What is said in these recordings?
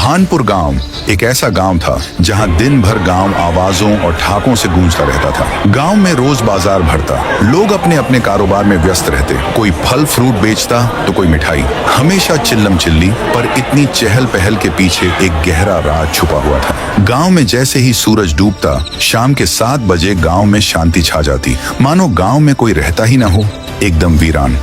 भानपुर गांव एक ऐसा गांव था जहां दिन भर गांव आवाजों और ठाकों से गूंजता रहता था। गांव में रोज बाजार भरता, लोग अपने अपने कारोबार में व्यस्त रहते। कोई फल फ्रूट बेचता तो कोई मिठाई। हमेशा चिल्लम चिल्ली, पर इतनी चहल पहल के पीछे एक गहरा राज छुपा हुआ था। गांव में जैसे ही सूरज डूबता, शाम के 7 बजे गांव में शांति छा जाती, मानो गांव में कोई रहता ही ना हो, एकदम वीरान।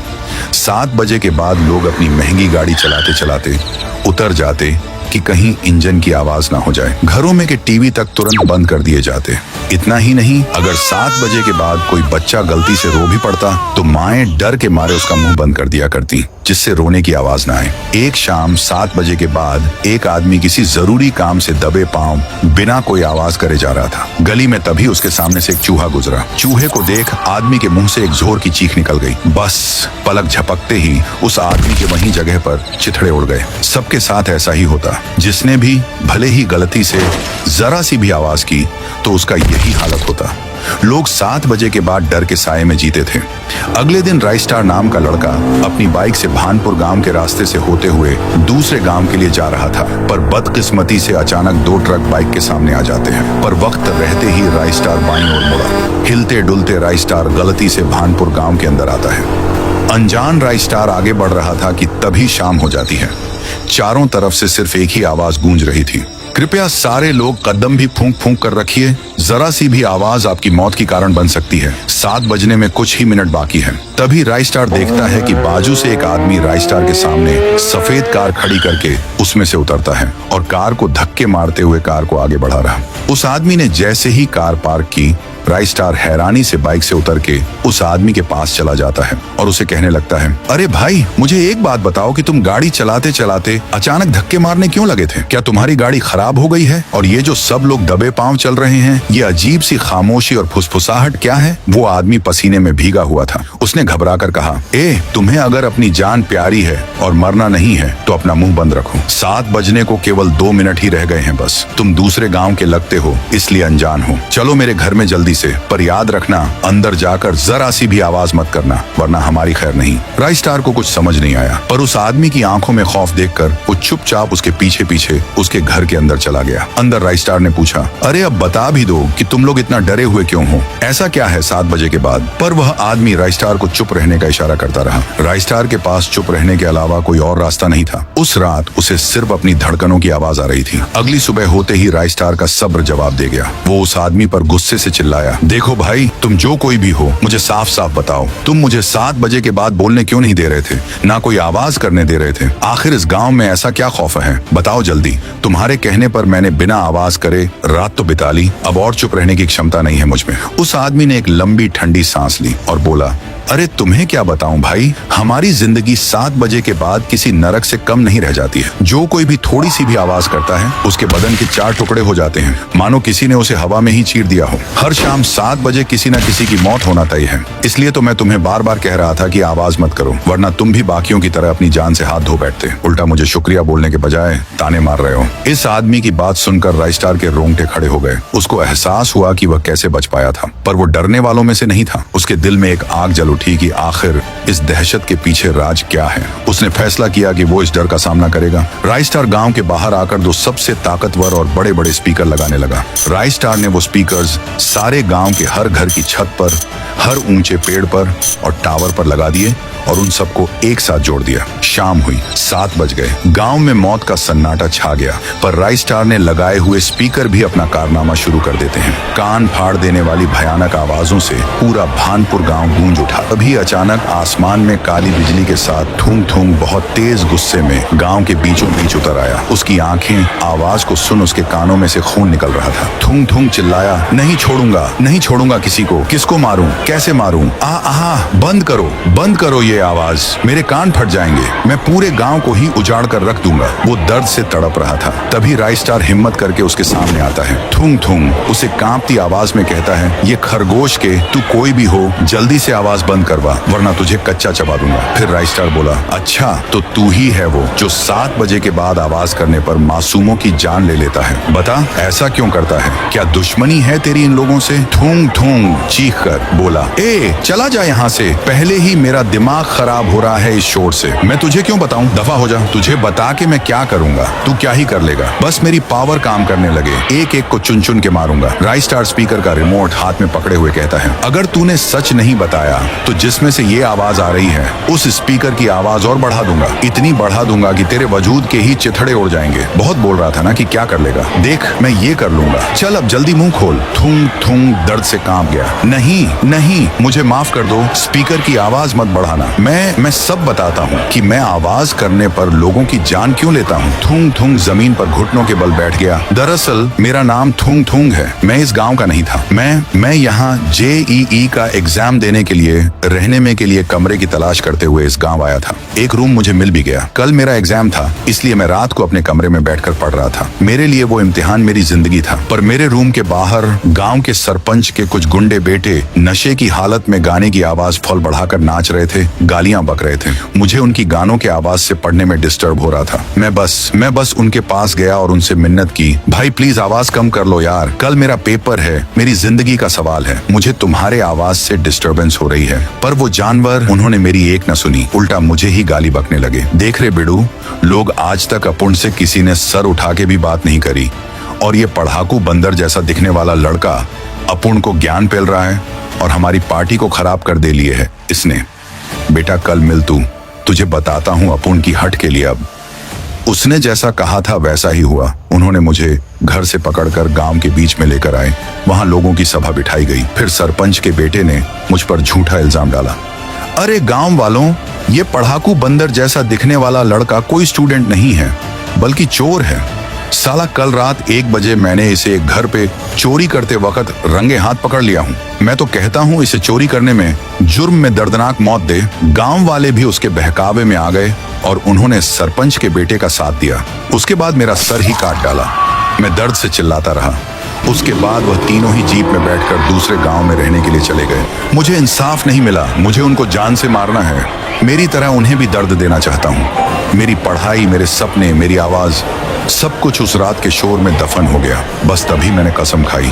7 बजे के बाद लोग अपनी महंगी गाड़ी चलाते चलाते उतर जाते कि कहीं इंजन की आवाज ना हो जाए। घरों में के टीवी तक तुरंत बंद कर दिए जाते। इतना ही नहीं, अगर 7 बजे के बाद कोई बच्चा गलती से रो भी पड़ता तो माएं डर के मारे उसका मुंह बंद कर दिया करती, जिससे रोने की आवाज ना आए। एक शाम 7 बजे के बाद एक आदमी किसी जरूरी काम से दबे पांव बिना कोई आवाज करे जा रहा था। गली में तभी उसके सामने से एक चूहा गुजरा। चूहे को देख आदमी के मुंह से एक जोर की चीख निकल गई। बस पलक झपकते ही उस आदमी के वहीं जगह पर चिथड़े उड़ गए। सबके साथ ऐसा ही होता। जिसने भी भले ही गलती से जरा सी भी आवाज की तो उसका यही हालत होता। लोग 7 बजे के बाद डर के साए में जीते थे। अगले दिन राइस्टार नाम का लड़का अपनी बाइक से भानपुर गांव के रास्ते से होते हुए दूसरे गांव के लिए जा रहा था, पर बदकिस्मती से अचानक 2 ट्रक बाइक के सामने आ जाते हैं। पर वक्त रहते ही राइस्टार बाईं ओर मुड़ा। हिलते डुलते राइस्टार गलती से भानपुर गांव के अंदर आता है। अनजान राइस्टार आगे बढ़ रहा था कि तभी शाम हो जाती है। चारों तरफ से सिर्फ एक ही आवाज गूंज रही थी, कृपया सारे लोग कदम भी फूंक फूंक कर रखिए, जरा सी भी आवाज आपकी मौत की कारण बन सकती है। 7 बजने में कुछ ही मिनट बाकी है। तभी राइस्टार देखता है कि बाजू से एक आदमी राइस्टार के सामने सफेद कार खड़ी करके उसमें से उतरता है और कार को धक्के मारते हुए कार को आगे बढ़ा रहा। उस आदमी ने जैसे ही कार पार्क की, राइस्टार हैरानी से बाइक से उतर के उस आदमी के पास चला जाता है और उसे कहने लगता है, अरे भाई, मुझे एक बात बताओ कि तुम गाड़ी चलाते चलाते अचानक धक्के मारने क्यों लगे थे? क्या तुम्हारी गाड़ी खराब हो गई है? और ये जो सब लोग दबे पांव चल रहे हैं, ये अजीब सी खामोशी और फुसफुसाहट क्या है? वो आदमी पसीने में भीगा हुआ था। उसने घबरा कर कहा, तुम्हें अगर अपनी जान प्यारी है और मरना नहीं है तो अपना मुंह बंद रखो। 7 बजने को केवल 2 मिनट ही रह गए हैं बस। तुम दूसरे गाँव के लगते हो, इसलिए अनजान हो। चलो मेरे घर में जल्दी से, पर याद रखना अंदर जाकर जरा सी भी आवाज मत करना, वरना हमारी खैर नहीं। राइस्टार को कुछ समझ नहीं आया, पर उस आदमी की आंखों में खौफ देखकर वो चुपचाप उसके पीछे पीछे उसके घर के अंदर चला गया। अंदर राइस्टार ने पूछा, अरे अब बता भी दो कि तुम लोग इतना डरे हुए क्यों हो? ऐसा क्या है 7 बजे के बाद? पर वह आदमी राइस्टार को चुप रहने का इशारा करता रहा। राइस्टार के पास चुप रहने के अलावा कोई और रास्ता नहीं था। उस रात उसे सिर्फ अपनी धड़कनों की आवाज आ रही थी। अगली सुबह होते ही राइस्टार का सब्र जवाब दे गया। वो उस आदमी पर गुस्से से चिल्लाया, देखो भाई, तुम जो कोई भी हो, मुझे साफ साफ बताओ, तुम मुझे 7 बजे के बाद बोलने क्यों नहीं दे रहे थे, ना कोई आवाज करने दे रहे थे? आखिर इस गांव में ऐसा क्या खौफ है? बताओ जल्दी। तुम्हारे कहने पर मैंने बिना आवाज करे रात तो बिता ली, अब और चुप रहने की क्षमता नहीं है मुझ में। उस आदमी ने एक लंबी ठंडी सांस ली और बोला, अरे तुम्हें क्या बताऊं भाई, हमारी जिंदगी 7 बजे के बाद किसी नरक से कम नहीं रह जाती है। जो कोई भी थोड़ी सी भी आवाज करता है, उसके बदन के 4 टुकड़े हो जाते हैं, मानो किसी ने उसे हवा में ही चीर दिया हो। हर शाम 7 बजे किसी न किसी की मौत होना तय है। इसलिए तो मैं तुम्हें बार बार कह रहा था कि आवाज मत करो, वरना तुम भी बाकियों की तरह अपनी जान से हाथ धो बैठते। उल्टा मुझे शुक्रिया बोलने के बजाय ताने मार रहे हो। इस आदमी की बात सुनकर राइस्टार के रोंगटे खड़े हो गए। उसको एहसास हुआ कि वह कैसे बच पाया था, पर वो डरने वालों में से नहीं था। उसके दिल में एक आग जल उठी कि आखिर इस दहशत के पीछे राज क्या है। उसने फैसला किया कि वो इस डर का सामना करेगा। राइस्टार गांव के बाहर आकर 2 सबसे ताकतवर और बड़े बड़े स्पीकर लगाने लगा। राइस्टार ने वो स्पीकर्स सारे गांव के हर घर की छत पर, हर ऊंचे पेड़ पर और टावर पर लगा दिए और उन सबको एक साथ जोड़ दिया। शाम हुई, 7 बज गए। गांव में मौत का सन्नाटा छा गया, पर राइस्टार ने लगाए हुए स्पीकर भी अपना कारनामा शुरू कर देते हैं। कान फाड़ देने वाली भयानक आवाजों से पूरा भानपुर गांव गूंज उठा। तभी अचानक आसमान में काली बिजली के साथ थूंग थूंग बहुत तेज गुस्से में गांव के बीचों बीच उतर आया। उसकी आंखें आवाज को सुन उसके कानों में से खून निकल रहा था। थूंग थूंग चिल्लाया, नहीं छोड़ूंगा, नहीं छोड़ूंगा किसी को। किसको मारूं, कैसे मारूं? बंद करो ये आवाज, मेरे कान फट जाएंगे, मैं पूरे गांव को ही उजाड़ कर रख दूंगा। वो दर्द से तड़प रहा था। तभी राइस्टार हिम्मत करके उसके सामने आता है। थूंग थूंग उसे कांपती आवाज में कहता है, ये खरगोश के तू कोई भी हो, जल्दी से आवाज बंद करवा, वरना तुझे कच्चा चबा दूंगा। फिर राइस्टार बोला, अच्छा तो तू ही है वो जो 7 बजे के बाद आवाज करने पर मासूमों की जान ले लेता है। बता ऐसा क्यों करता है? क्या दुश्मनी है तेरी इन लोगों से? थूंग थूंग चीख कर बोला, ए चला जा यहाँ से, पहले ही मेरा दिमाग खराब हो रहा है इस शोर से। मैं तुझे क्यों बताऊं, दफा हो जा। तुझे बता के मैं क्या करूंगा, तू क्या ही कर लेगा। बस मेरी पावर काम करने लगे, एक एक को चुन चुन के मारूंगा। राइस्टार स्पीकर का रिमोट हाथ में पकड़े हुए कहता है, अगर तूने सच नहीं बताया तो जिसमें से ये आवाज आ रही है उस स्पीकर की आवाज और बढ़ा दूंगा, इतनी बढ़ा दूंगा कि तेरे वजूद के ही चिथड़े उड़ जाएंगे। बहुत बोल रहा था ना कि क्या कर लेगा, देख मैं ये कर लूंगा, चल अब जल्दी मुंह खोल। थूंग थूंग दर्द से कांप गया। नहीं नहीं, मुझे माफ कर दो, स्पीकर की आवाज मत बढ़ाना। मैं सब बताता हूँ कि मैं आवाज करने पर लोगों की जान क्यों लेता हूँ। थूंग थूंग जमीन पर घुटनों के बल बैठ गया। दरअसल मेरा नाम थूंग थूंग है, मैं इस गांव का नहीं था। मैं यहाँ JEE का एग्जाम देने के लिए रहने में के लिए कमरे की तलाश करते हुए इस गांव आया था। एक रूम मुझे मिल भी गया। कल मेरा एग्जाम था, इसलिए मैं रात को अपने कमरे में बैठकर पढ़ रहा था। मेरे लिए वो इम्तिहान मेरी जिंदगी था। पर मेरे रूम के बाहर गांव के सरपंच के कुछ गुंडे बेटे नशे की हालत में गाने की आवाज फुल बढ़ाकर नाच रहे थे, गालियां बक रहे थे। मुझे उनकी गानों के आवाज से पढ़ने में डिस्टर्ब हो रहा था। मैं बस उनके पास गया और उनसे मिन्नत की, भाई प्लीज आवाज कम कर लो यार, कल मेरा पेपर है, मेरी जिंदगी का सवाल है, मुझे तुम्हारे आवाज से डिस्टर्बेंस हो रही है। पर वो जानवर, उन्होंने मेरी एक न सुनी, उल्टा मुझे ही गाली बकने लगे। देख रहे बिडू, लोग आज तक अपुन से किसी ने सर उठा के भी बात नहीं करी, और ये पढ़ाकू बंदर जैसा दिखने वाला लड़का अपुन को ज्ञान पेल रहा है और हमारी पार्टी को खराब कर दे लिए है इसने। बेटा कल मिल तू, तुझे बताता हूँ अपुन की हट के लिए। अब उसने जैसा कहा था वैसा ही हुआ। उन्होंने मुझे घर से पकड़कर गांव के बीच में लेकर आए। वहां लोगों की सभा बिठाई गई। फिर सरपंच के बेटे ने मुझ पर झूठा इल्जाम डाला। अरे गांव वालों, ये पढ़ाकू बंदर जैसा दिखने वाला लड़का कोई स्टूडेंट नहीं है, बल्कि चोर है। साला कल रात 1 बजे मैंने इसे एक घर पे चोरी करते वक्त रंगे हाथ पकड़ लिया हूँ। मैं तो कहता हूँ इसे चोरी करने में, जुर्म में दर्दनाक मौत दे। गांव वाले भी उसके बहकावे में आ गए और उन्होंने सरपंच के बेटे का साथ दिया। उसके बाद मेरा सर ही काट डाला। मैं दर्द से चिल्लाता रहा। उसके बाद वह तीनों ही जीप में बैठकर दूसरे गांव में रहने के लिए चले गए। मुझे इंसाफ नहीं मिला, मुझे उनको जान से मारना है। मेरी तरह उन्हें भी दर्द देना चाहता हूँ। मेरी पढ़ाई, मेरे सपने, मेरी आवाज, सब कुछ उस रात के शोर में दफन हो गया। बस तभी मैंने कसम खाई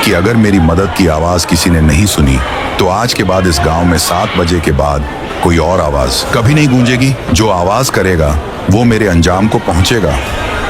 कि अगर मेरी मदद की आवाज किसी ने नहीं सुनी तो आज के बाद इस गांव में 7 बजे के बाद कोई और आवाज कभी नहीं गूंजेगी। जो आवाज करेगा वो मेरे अंजाम को पहुंचेगा।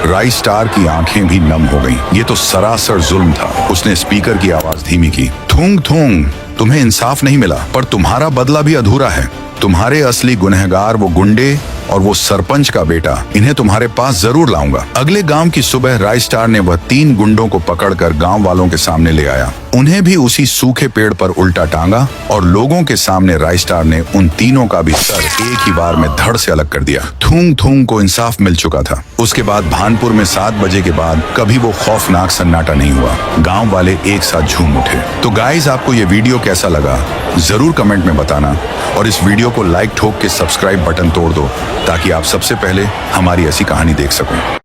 राइस्टार की आंखें भी नम हो गईं। ये तो सरासर जुल्म था। उसने स्पीकर की आवाज धीमी की। थूंग थूंग, तुम्हें इंसाफ नहीं मिला, पर तुम्हारा बदला भी अधूरा है। तुम्हारे असली गुनहगार वो गुंडे और वो सरपंच का बेटा, इन्हें तुम्हारे पास जरूर लाऊंगा। अगले गांव की सुबह राइस्टार ने वह 3 गुंडों को पकड़कर गांव वालों के सामने ले आया। उन्हें भी उसी सूखे पेड़ पर उल्टा टांगा और लोगों के सामने राइस्टार ने उन तीनों का भी सर एक ही बार में धड़ से अलग कर दिया। थूंग थूंग को इंसाफ मिल चुका था। उसके बाद भानपुर में 7 बजे के बाद कभी वो खौफनाक सन्नाटा नहीं हुआ। गांव वाले एक साथ झूम उठे। तो गाइस, आपको ये वीडियो कैसा लगा जरूर कमेंट में बताना, और इस वीडियो को लाइक ठोक के सब्सक्राइब बटन तोड़ दो ताकि आप सबसे पहले हमारी ऐसी कहानी देख सको।